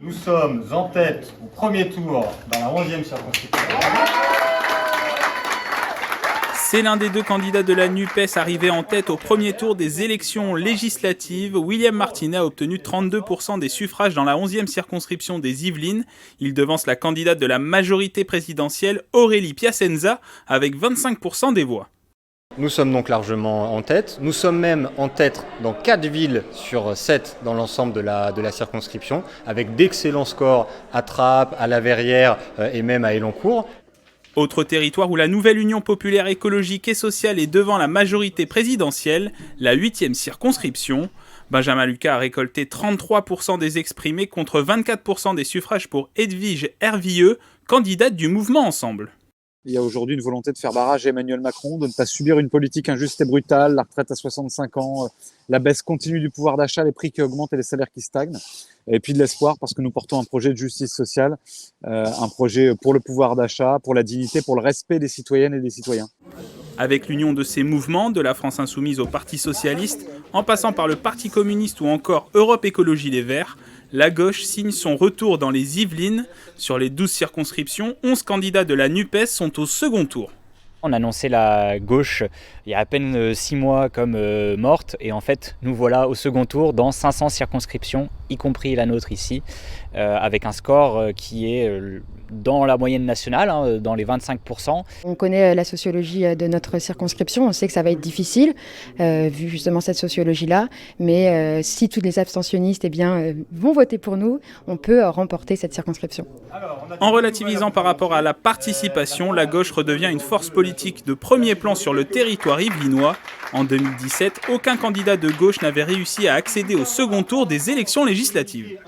Nous sommes en tête au premier tour dans la 11e circonscription. C'est l'un des deux candidats de la NUPES arrivé en tête au premier tour des élections législatives. William Martinet a obtenu 32% des suffrages dans la 11e circonscription des Yvelines. Il devance la candidate de la majorité présidentielle, Aurélie Piacenza, avec 25% des voix. Nous sommes donc largement en tête. Nous sommes même en tête dans 4 villes sur 7 dans l'ensemble de la circonscription, avec d'excellents scores à Trappes, à La Verrière et même à Elancourt. Autre territoire où la nouvelle Union populaire écologique et sociale est devant la majorité présidentielle, la 8e circonscription. Benjamin Lucas a récolté 33% des exprimés contre 24% des suffrages pour Edwige Hervieux, candidate du mouvement Ensemble. Il y a aujourd'hui une volonté de faire barrage à Emmanuel Macron, de ne pas subir une politique injuste et brutale, la retraite à 65 ans, la baisse continue du pouvoir d'achat, les prix qui augmentent et les salaires qui stagnent. Et puis de l'espoir parce que nous portons un projet de justice sociale, un projet pour le pouvoir d'achat, pour la dignité, pour le respect des citoyennes et des citoyens. Avec l'union de ces mouvements, de la France Insoumise au Parti Socialiste, en passant par le Parti Communiste ou encore Europe Écologie Les Verts, la gauche signe son retour dans les Yvelines. Sur les 12 circonscriptions, 11 candidats de la NUPES sont au second tour. On annonçait la gauche il y a à peine 6 mois comme morte et en fait nous voilà au second tour dans 500 circonscriptions, y compris la nôtre ici, avec un score qui est dans la moyenne nationale, dans les 25%. On connaît la sociologie de notre circonscription, on sait que ça va être difficile, vu justement cette sociologie-là, mais si tous les abstentionnistes vont voter pour nous, on peut remporter cette circonscription. En relativisant par rapport à la participation, la gauche redevient une force politique de premier plan sur le territoire yvelinois. En 2017, aucun candidat de gauche n'avait réussi à accéder au second tour des élections législatives.